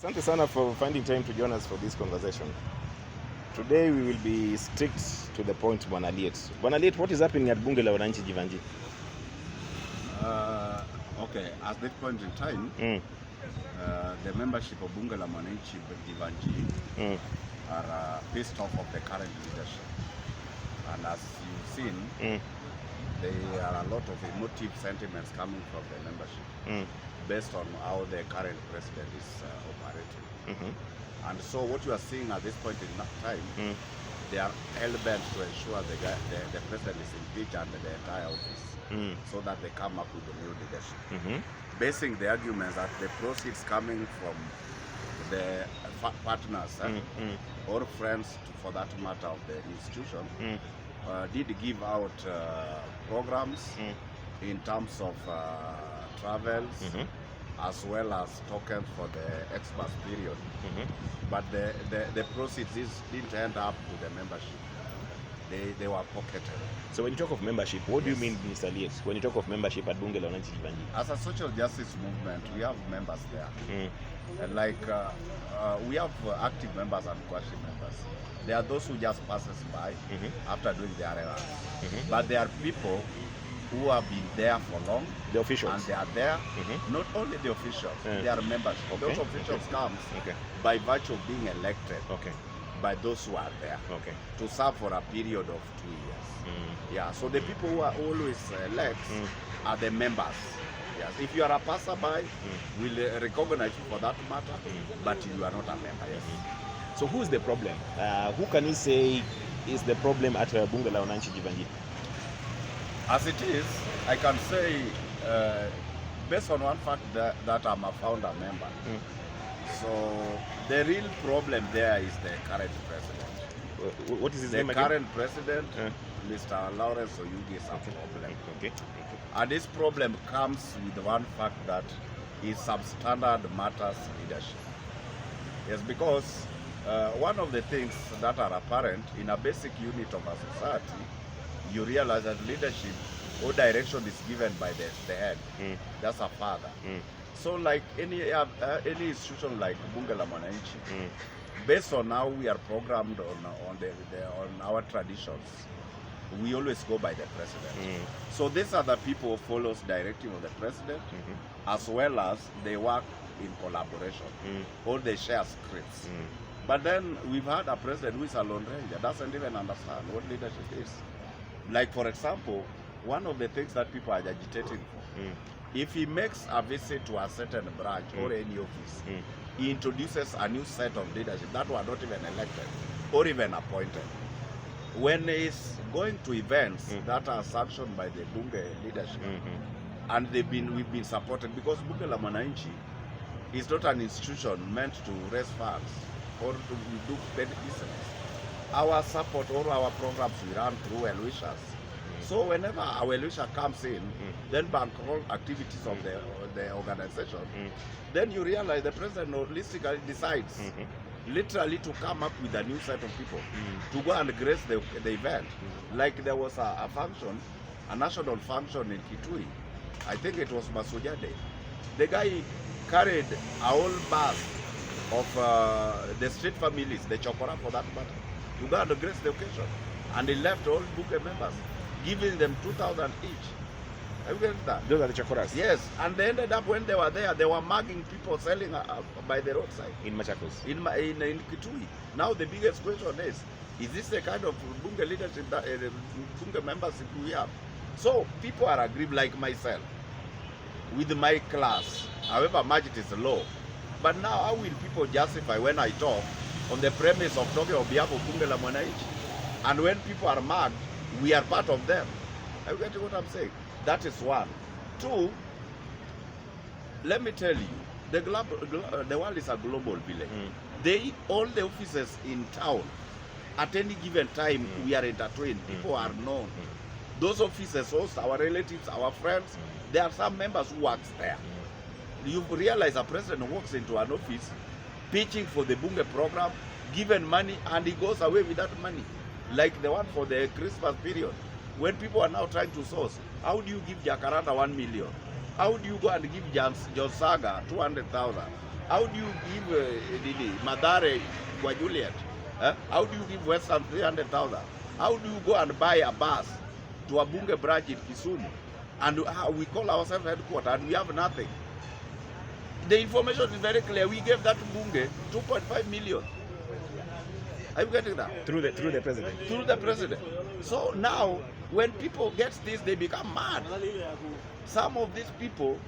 Asante sana for finding time to join us for this conversation. Today we will be strict to the point, Bwana Aliet. Bwana Aliet, what is happening at Bunge la Wananchi Jivanji? Okay, at this point in time, the membership of Bunge la Wananchi Jivanji are pissed off of the current leadership. And as you've seen, there are a lot of emotive sentiments coming from the membership based on how the current president is operating. And so what you are seeing at this point in time, they are hell-bent to ensure the president is impeached and the entire office, so that they come up with a new leadership. Basing the arguments that the proceeds coming from the partners or friends, for that matter, of the institution, did give out programs in terms of travels, as well as tokens for the expat period. But the proceeds didn't end up to the membership. They were pocketed. So when you talk of membership, what do you mean, Mr. Aliet, when you talk of membership at Bunge la Wananchi Jivanji? As a social justice movement, we have members there. And like we have active members and quasi members. There are those who just passes by after doing their errands. But there are people who have been there for long. The officials. And they are there. Not only the officials, they are members. Those officials come by virtue of being elected by those who are there to serve for a period of 2 years. Yeah, so the people who are always elect are the members. Yes, if you are a passerby, we'll recognize you for that matter, but you are not a member. Yes. So who is the problem? Who can we say is the problem at Bunge la Wananchi Jivanji? As it is, I can say, based on one fact that I'm a founder member, so the real problem there is the current president. What is his name again? The current president, Mr. Lawrence Oyugi, is a problem. And this problem comes with one fact that is substandard matters leadership. Yes, because one of the things that are apparent in a basic unit of a society, you realize that leadership or direction is given by the head. That's a father. So like any institution like Bunge la Wananchi, based on how we are programmed on our traditions, we always go by the president. So these are the people who follows directive of the president, as well as they work in collaboration, or they share scripts. But then we've had a president who is a lone ranger, doesn't even understand what leadership is. Like, for example, one of the things that people are agitating for, if he makes a visit to a certain branch or any office, he introduces a new set of leadership that were not even elected or even appointed. When he's going to events that are sanctioned by the Bunge leadership, and we've been supported, because Bunge la Wananchi is not an institution meant to raise funds or to do petty business. Our support or our programs we run through well-wishers. So whenever our well-wisher comes in, then bankroll activities of the organization, then you realize the president holistically decides literally to come up with a new set of people to go and grace the event. Like there was a function, a national function in Kitui. I think it was Masuja Day. The guy carried a whole bus of the street families, the Chokora for that matter, to go and grace the occasion. And he left all Bunge members, giving them 2,000 each. Have you get that? Those are the Chokoras? Yes, and they ended up, when they were there, they were mugging people selling by the roadside. In Machakos? In Kitui. Now the biggest question is this the kind of Bunge leadership, that Bunge membership we have? So people are aggrieved, like myself, with my class, however much it is low. But now how will people justify when I talk on the premise of talking on behalf of Bunge la Wananchi? And when people are mad, we are part of them. Are you getting what I'm saying? That is one. Two, let me tell you, the world is a global village. All the offices in town, at any given time, we are entertained. People are known. Those offices host our relatives, our friends. There are some members who work there. You realize a president walks into an office, pitching for the Bunge program, given money, and he goes away with that money. Like the one for the Christmas period. When people are now trying to source, how do you give Jacaranda 1 million? How do you go and give John Saga 200,000? How do you give Madare kwa Juliet? How do you give Western 300,000? How do you go and buy a bus to a Bunge branch in Kisumu? And we call ourselves headquarters and we have nothing. The information is very clear. We gave that to Bunge 2.5 million. Are you getting that? Through the president. Through the president. So now, when people get this, they become mad. Some of these people,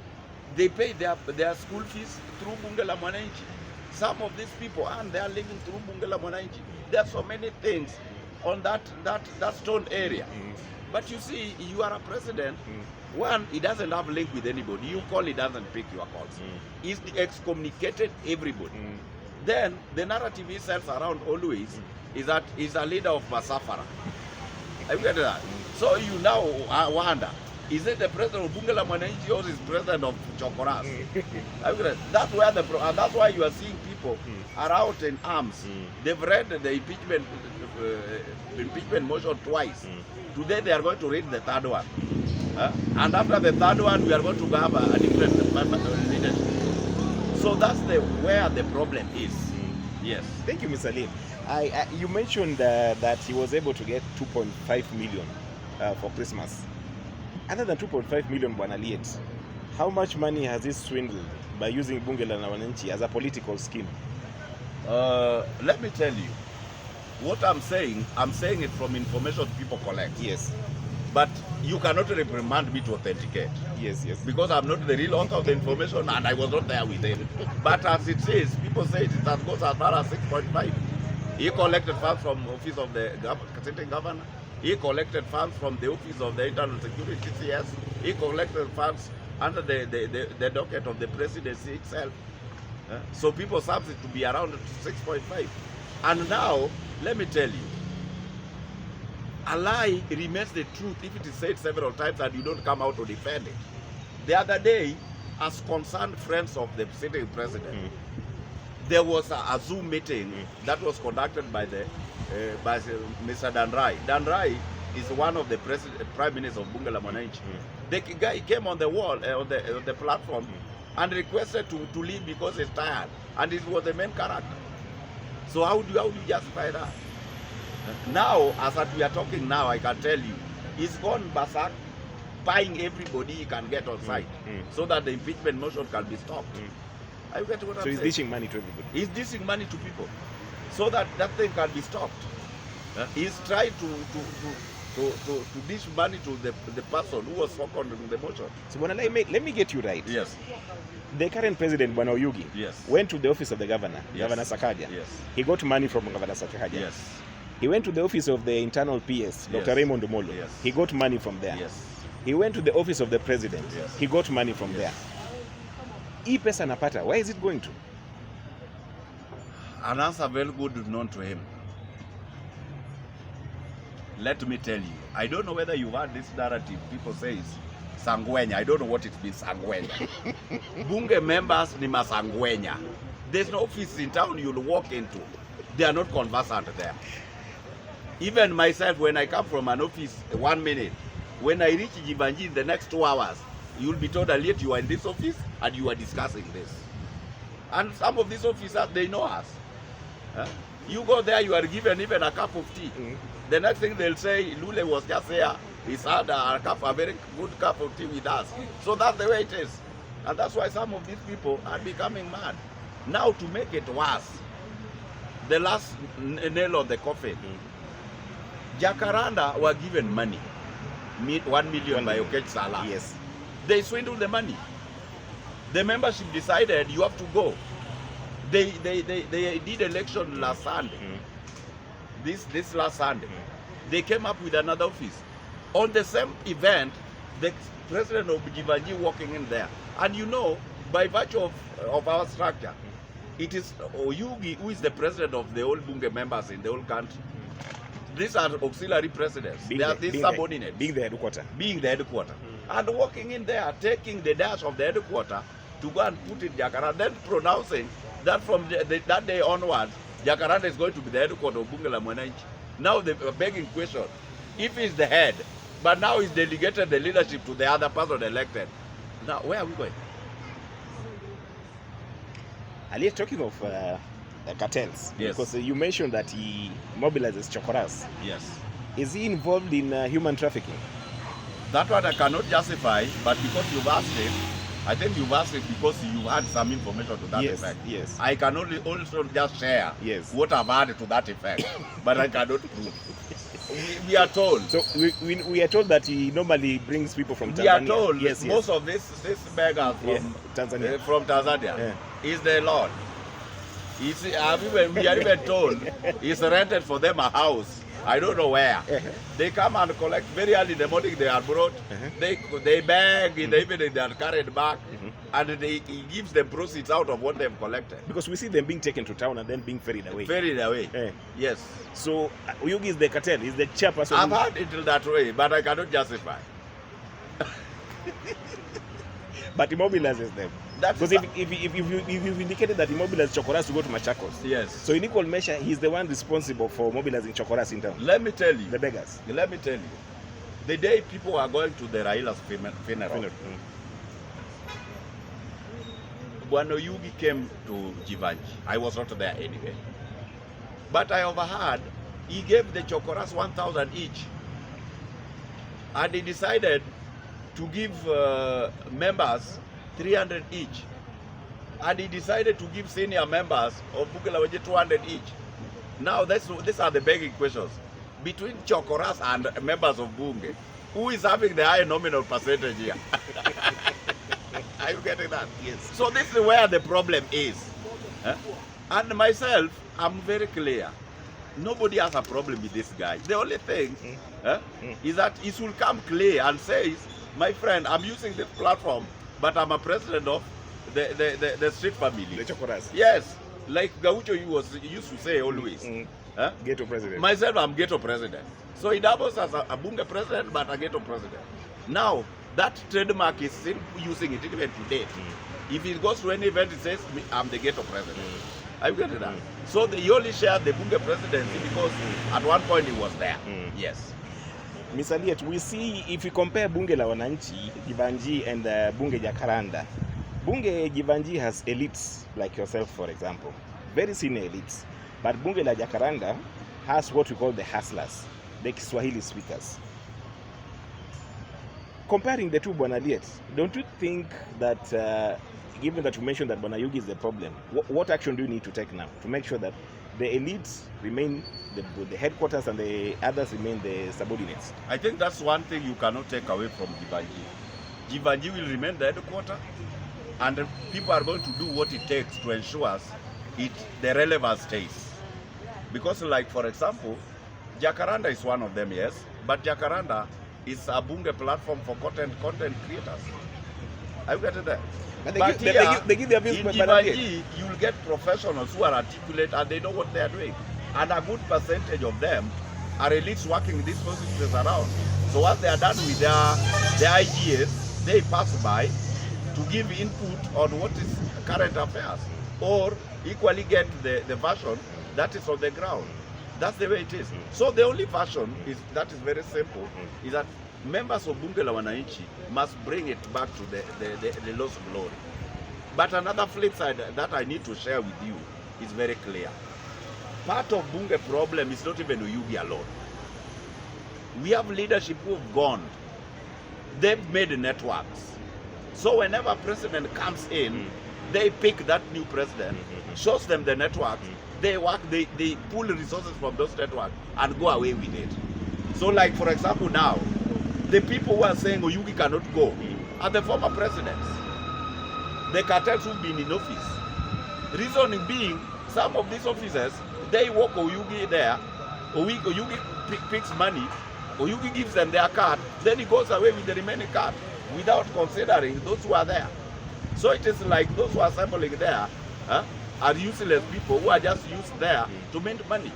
they pay their school fees through Bunge la Mwananchi. Some of these people earn their living through Bunge la Mwananchi. There are so many things on that stone area. But you see, you are a president. One, he doesn't have link with anybody. You call, he doesn't pick your calls. He's excommunicated everybody. Then the narrative he sells around always is that he's a leader of Masafara. Have you got that? So you now wonder, is it the president of Bunge la Mwananchi or is president of Chokoras? That's why you are seeing people are out in arms. They've read the impeachment motion twice. Today they are going to read the third one. And after the third one, we are going to have a different leadership. So that's where the problem is. Yes. Thank you, Mr. Lim. You mentioned that he was able to get 2.5 million for Christmas. Other than 2.5 million, Bwana Aliet, how much money has he swindled by using Bunge la Mwananchi as a political scheme? Let me tell you, what I'm saying it from information people collect. Yes. But you cannot reprimand me to authenticate. Yes. Because I'm not the real author of the information and I was not there with him. But as it says, people say it goes as far as 6.5. He collected funds from office of the sitting governor. He collected funds from the office of the internal security CS. He collected funds under the docket of the presidency itself. So people subs it to be around 6.5. And now, let me tell you, a lie remains the truth if it is said several times and you don't come out to defend it. The other day, as concerned friends of the sitting president, there was a Zoom meeting that was conducted by Mr. Danrai. Danrai is one of the prime ministers of Bunge la Mwananchi. The guy came on the wall, on the platform, and requested to leave because he's tired, and it was the main character. So how do you justify that? Now, as we are talking now, I can tell you, he's gone berserk, buying everybody he can get on site, so that the impeachment motion can be stopped. Are you getting what I'm saying? So he's dishing money to everybody. He's dishing money to people, so that thing can be stopped. He's trying to dish money to the person who was seconding the motion. So let me get you right. Yes. The current president, Oyugi, yes, went to the office of the governor, yes, Governor Sakaja. Yes. He got money from Governor Sakaja. Yes. He went to the office of the internal PS, Dr. Yes. Raymnd Omollo. Yes. He got money from there. Yes. He went to the office of the president. Yes. He got money from there. Hii pesa napata, where is it going to? An answer very good known to him. Let me tell you, I don't know whether you've heard this narrative. People say it's Sangwenya. I don't know what it means, Sangwenya. Bunge members ni masangwenya. There's no office in town you'll walk into. They are not conversant there. Even myself, when I come from an office 1 minute, when I reach Jibanji in the next 2 hours, you'll be told, Aliet, you are in this office and you are discussing this. And some of these officers, they know us. You go there, you are given even a cup of tea. The next thing they'll say, Lule was just there. He's had a very good cup of tea with us. So that's the way it is. And that's why some of these people are becoming mad. Now, to make it worse, the last nail on the coffin, Jacaranda were given money, 1 million by Kshs. Yes. They swindled the money. The membership decided you have to go. They did election last Sunday. This last Sunday. They came up with another office. On the same event, the president of Jivanji walking in there. And you know, by virtue of our structure, it is Oyugi who is the president of the whole Bunge members in the whole country. These are auxiliary presidents. They are these subordinates. Being the headquarter. Being the headquarter. And walking in there, taking the dash of the headquarter to go and put in Jacaranda, then pronouncing that from that day onwards, Jacaranda is going to be the headquarter of Bunge la Mwananchi. Now the begging question, if he's the head, but now he's delegated the leadership to the other person elected, now where are we going? Aliet, talking of cartels, yes, because you mentioned that he mobilizes chokoras. Yes. Is he involved in human trafficking? That one I cannot justify, but because you've asked it, I think you've asked it because you had some information to that effect. Yes. I can only also just share what I've had to that effect, but I cannot prove. We are told. So we are told that he normally brings people from Tanzania. We are told yes. Most of this beggars from Tanzania is the Lord. We are even told he's rented for them a house. I don't know where. They come and collect very early in the morning. They are brought. They beg in the evening. They are carried back, and he gives them proceeds out of what they've collected. Because we see them being taken to town and then being ferried away. Ferried away. Yes. So Oyugi is the cartel. Is the chairperson. I've heard it that way, but I cannot justify. But he mobilizes them. Because if you've indicated that he mobilizes chokoras to go to Machakos, yes. So in equal measure, he's the one responsible for mobilizing chokoras in town. Let me tell you. The beggars. Let me tell you. The day people are going to the Raila's funeral, Bwana Oyugi came to Jivanji. I was not there anyway. But I overheard he gave the chokoras 1,000 each. And he decided to give members 300 each. And he decided to give senior members of Bunge 200 each. Now, these are the begging questions. Between chokoras and members of Bunge, who is having the higher nominal percentage here? Are you getting that? Yes. So this is where the problem is. And myself, I'm very clear. Nobody has a problem with this guy. The only thing is that he should come clear and says, my friend, I'm using this platform, but I'm a president of the street family. The chokoras. Yes. Like Gaucho used to say always. Ghetto president. Myself, I'm ghetto president. So he doubles as a Bunge president, but a ghetto president. Now, that trademark is still using it even today. If he goes to any event, he says, I'm the ghetto president. Are you getting that? So he only shared the Bunge presidency because at one point he was there. Yes. Ms. Aliet, we see if you compare Bunge la Wananchi, Jivanji, and Bunge Jacaranda, Bunge Jivanji has elites like yourself, for example, very senior elites. But Bunge la Jacaranda has what we call the hustlers, the Kiswahili speakers. Comparing the two, Bwana Aliet, don't you think that, given that you mentioned that Bwana Oyugi is the problem, what action do you need to take now to make sure that the elites remain the headquarters and the others remain the subordinates? I think that's one thing you cannot take away from Jivanji. Jivanji will remain the headquarters, and people are going to do what it takes to ensure the relevance stays. Because, like, for example, Jacaranda is one of them, yes, but Jacaranda is a Bunge platform for content creators. Are you getting that? They give their views, in Jivanji, you will get professionals who are articulate and they know what they are doing. And a good percentage of them are elites working these processes around. So once they are done with their ideas, they pass by to give input on what is current affairs, or equally get the version that is on the ground. That's the way it is. So the only version that is very simple is that members of Bunge la Wananchi must bring it back to the lost glory. But another flip side that I need to share with you is very clear. Part of Bunge problem is not even Oyugi alone. We have leadership who have gone. They've made networks. So whenever president comes in, they pick that new president, shows them the network, they work, they pull resources from those networks and go away with it. So, like, for example, now, the people who are saying Oyugi cannot go are the former presidents, the cartels who've been in office. Reasoning being, some of these officers, they walk Oyugi there, Oyugi picks money, Oyugi gives them their card, then he goes away with the remaining card without considering those who are there. So it is like those who are assembling there are useless people who are just used there to mint money.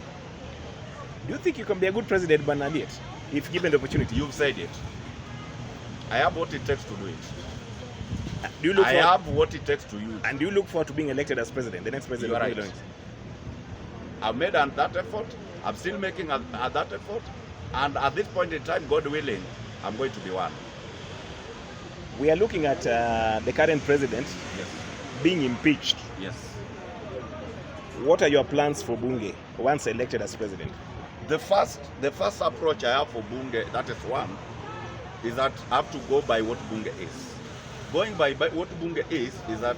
Do you think you can be a good president, Bwana Aliet, if given the opportunity? You've said it. I have what it takes to do it. Do you look I have what it takes to use. And do you look forward to being elected as president, the next president? You are right. I've made that effort. I'm still making that effort. And at this point in time, God willing, I'm going to be one. We are looking at the current president being impeached. Yes. What are your plans for Bunge once elected as president? The first approach I have for Bunge, that is one, is that I have to go by what Bunge is. Going by what Bunge is that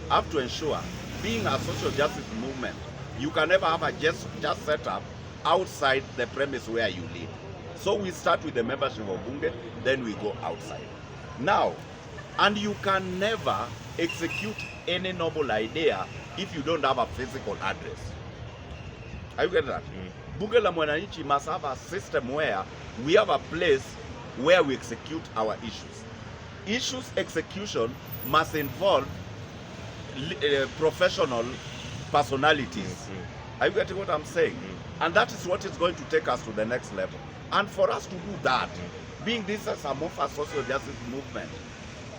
I have to ensure, being a social justice movement, you can never have a just setup outside the premise where you live. So we start with the membership of Bunge, then we go outside. Now, and you can never execute any noble idea if you don't have a physical address. Are you getting that? Bunge la Mwananchi must have a system where we have a place where we execute our issues. Issues execution must involve professional personalities. Are you getting what I'm saying? And that is what is going to take us to the next level. And for us to do that, being this as a more social justice movement,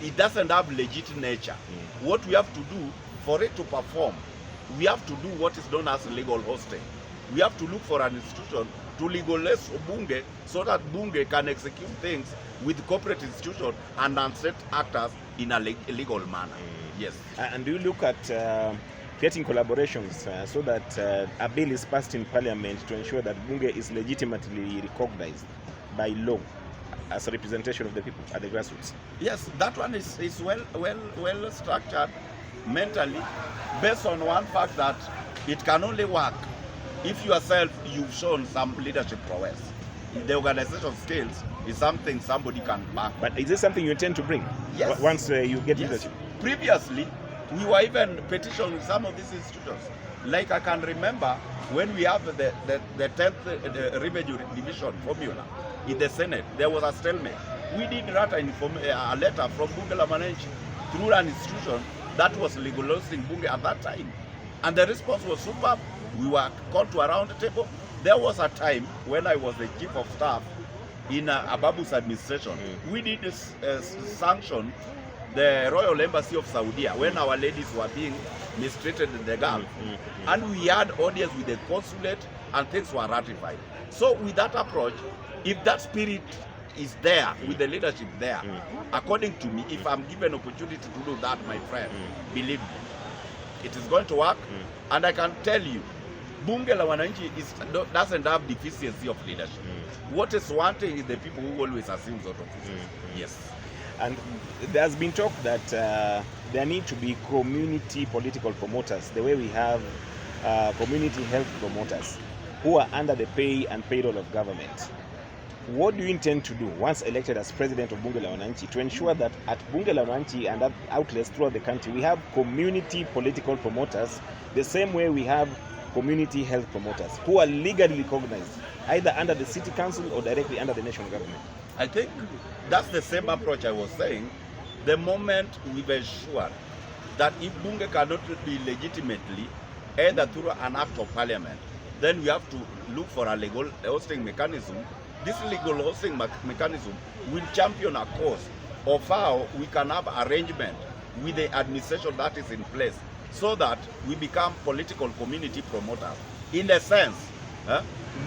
it doesn't have legit nature. What we have to do for it to perform, we have to do what is known as legal hosting. We have to look for an institution to legalize Bunge so that Bunge can execute things with corporate institutions and non-state actors in a legal manner. Yes. And do you look at getting collaborations so that a bill is passed in Parliament to ensure that Bunge is legitimately recognized by law as a representation of the people at the grassroots? Yes, that one is well structured mentally, based on one fact that it can only work if yourself you've shown some leadership prowess. The organization skills is something somebody can back. But is this something you intend to bring? Yes. Once you get leadership? Previously, we were even petitioning some of these institutions. Like I can remember when we have the 10th revenue division formula in the Senate, there was a stalemate. We did write a letter from Bunge la Mwananchi through an institution that was legalizing Bunge at that time. And the response was superb. We were called to a round table. There was a time when I was the chief of staff in Ababu's administration. We did sanction the Royal Embassy of Saudi when our ladies were being mistreated in the Gulf. And we had audience with the consulate and things were ratified. So with that approach, if that spirit is there, with the leadership there, according to me, if I'm given opportunity to do that, my friend, believe me, it is going to work. And I can tell you, Bunge la Mwananchi doesn't have deficiency of leadership. What is wanting is the people who always assume sort of offices. Yes. And there's been talk that there need to be community political promoters, the way we have community health promoters, who are under the pay and payroll of government. What do you intend to do once elected as president of Bunge la Mwananchi to ensure that at Bunge la Mwananchi and outlets throughout the country, we have community political promoters the same way we have community health promoters who are legally recognized, either under the city council or directly under the national government? I think that's the same approach I was saying. The moment we've ensured that if Bunge cannot be legitimately, either through an act of parliament, then we have to look for a legal hosting mechanism. This legal hosting mechanism will champion a cause of how we can have arrangement with the administration that is in place so that we become political community promoters. In a sense,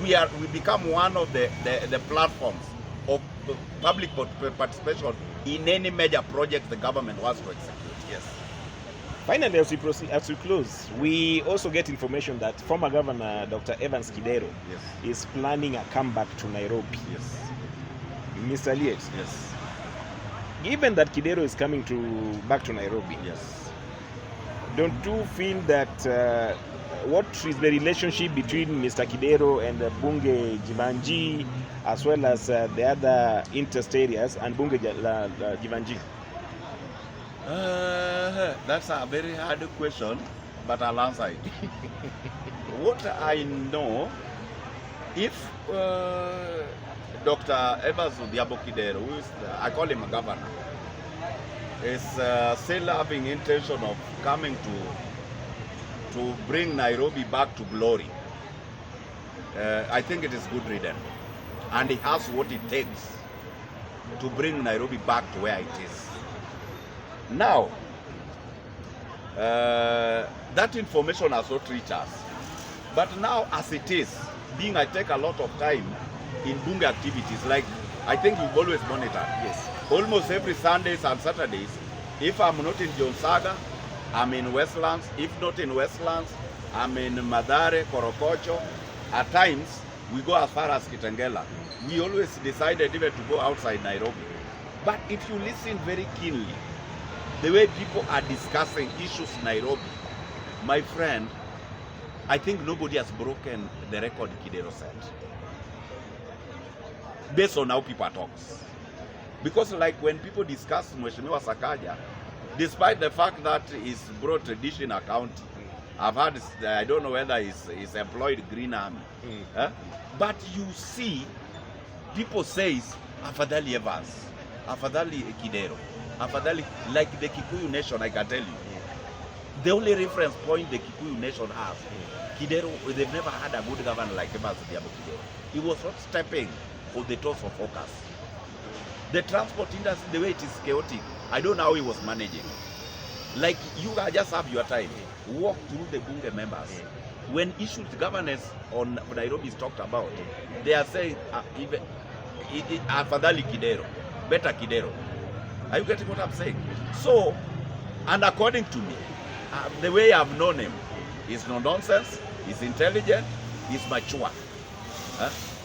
we become one of the platforms of public participation in any major project the government wants to execute. Yes. Finally, as we close, we also get information that former Governor Dr. Evans Kidero is planning a comeback to Nairobi. Yes. Mr. Aliet. Yes. Given that Kidero is coming back to Nairobi, yes, don't you feel that what is the relationship between Mr. Kidero and Bunge Jivanji, as well as the other interest areas and Bunge Jivanji? That's a very hard question, but I'll answer it. What I know, if Dr. Evans Kidero, who is I call him a governor, is still having intention of coming to bring Nairobi back to glory, I think it is good riddance. And he has what it takes to bring Nairobi back to where it is. Now, that information has not reached us. But now, as it is, being I take a lot of time in Bunge activities, like I think you've always monitored. Yes. Almost every Sundays and Saturdays, if I'm not in John Saga, I'm in Westlands. If not in Westlands, I'm in Madare, Korokocho. At times, we go as far as Kitengela. We always decided even to go outside Nairobi. But if you listen very keenly, the way people are discussing issues in Nairobi, my friend, I think nobody has broken the record Kidero set. Based on how people talk. Because like when people discuss Mheshimiwa Sakaja, despite the fact that he's brought traditional county, I've heard, I don't know whether he's employed Green Army. But you see, people say, Afadhali Evans, Afadhali Kidero, Afadhali, like the Kikuyu nation, I can tell you. The only reference point the Kikuyu nation has, Kidero, they've never had a good governor like Evans Kidero. He was not stepping on the toes of focus. The transport industry, the way it is chaotic, I don't know how he was managing. Like, you just have your time. Walk through the Bunge members. When issues governance on Nairobi is talked about, they are saying, Afadhali Kidero, better Kidero. Are you getting what I'm saying? So, and according to me, the way I've known him, he's no nonsense, he's intelligent, he's mature.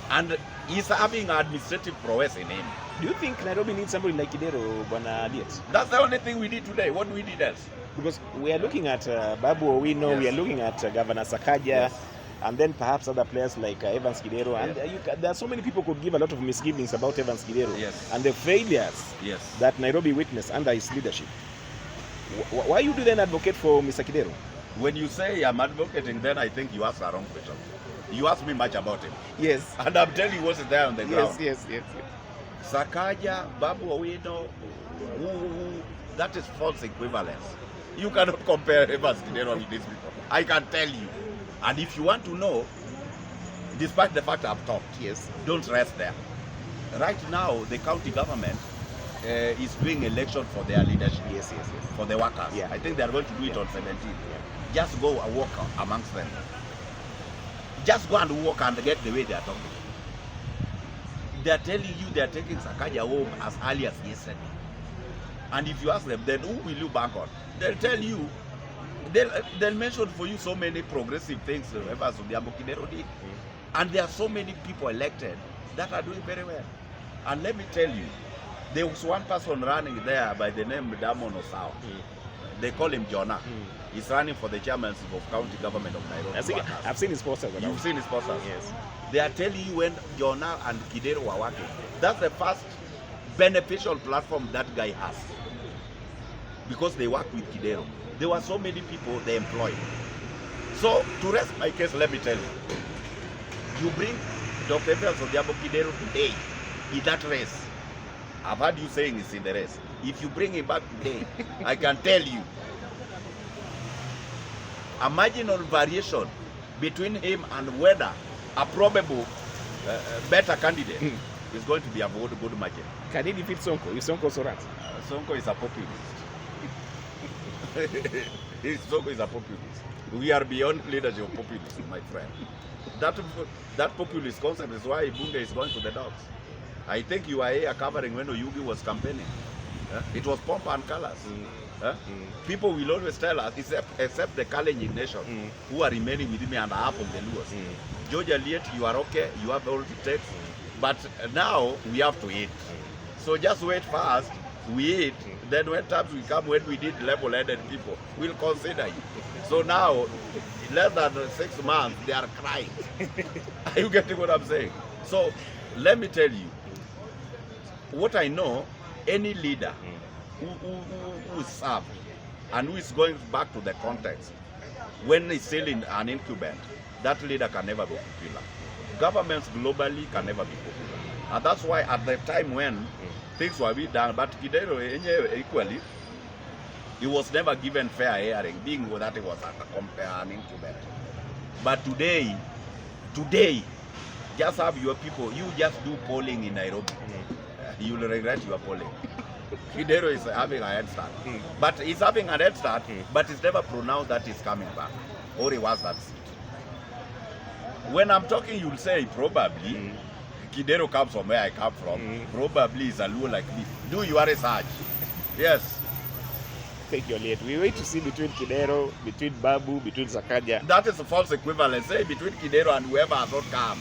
And he's having administrative prowess in him. Do you think Nairobi needs somebody like Kidero, Bwana Aliet? That's the only thing we need today. What do we need else? Because we are looking at Babu Owino, Yes. we are looking at Governor Sakaja, Yes. and then perhaps other players like Evans Kidero. Yes. And there are so many people who could give a lot of misgivings about Evans Kidero Yes. and the failures Yes. that Nairobi witnessed under his leadership. Why you do then advocate for Mr. Kidero? When you say I'm advocating, then I think you ask the wrong question. You ask me much about him. Yes. And I'm telling you what's there on the ground. Yes. Sakaja, Babu Owino, that is false equivalence. You cannot compare Evans Kidero with these people. I can tell you. And if you want to know, despite the fact I've talked, Yes. don't rest there. Right now, the county government is doing election for their leadership, Yes. for the workers. Yeah. I think they are going to do it on 17th. Just go and walk amongst them. Just go and walk and get the way they are talking. They are telling you they are taking Sakaja home as early as yesterday. And if you ask them, then who will you bank on? They'll tell you, they'll mention for you so many progressive things Evans Kidero did. And there are so many people elected that are doing very well. And let me tell you, there was one person running there by the name Damon Osao. They call him Jonah. He's running for the chairmanship of county government of Nairobi. I've seen his posters. You've seen his posters? Yes. They are telling you when Jonah and Kidero were working. That's the first beneficial platform that guy has. Because they work with Kidero. There were so many people they employed. So, to rest my case, let me tell you. You bring Dr. Evans Kidero today in that race. I've heard you saying he's in the race. If you bring him back today, I can tell you, a marginal variation between him and whether a probable better candidate is going to be a good margin. Can he defeat Sonko if Sonko also runs? Sonko is a populist. Sonko is a populist. We are beyond leadership of populism, my friend. That populist concept is why Bunge is going to the dogs. I think you were here covering when Oyugi was campaigning. It was pomp and colors. People will always tell us, except the Kalenjin nation, who are remaining with me and half of the Luos. George Aliet, you are okay, you have all it takes. But now we have to eat. So just wait first, we eat, then when times we come, when we did level-headed people, we'll consider you. So now, in less than 6 months, they are crying. Are you getting what I'm saying? So let me tell you, what I know, any leader who is served and who is going back to the context, when he's still in an incumbent, that leader can never be popular. Governments globally can never be popular. And that's why at the time when things were being done, but Kidero equally, he was never given fair hearing, being that he was an incumbent. But today, just have your people, you just do polling in Nairobi. You will regret your polling. Kidero is having a head start. But he's having a head start, but it's never pronounced that he's coming back. Or he was that seat. When I'm talking, you'll say probably Kidero comes from where I come from. Probably is a Luo like me. Do your research. Yes. Thank you, Aliet. We wait to see between Kidero, between Babu, between Sakaja. That is a false equivalence, say between Kidero and whoever has not come.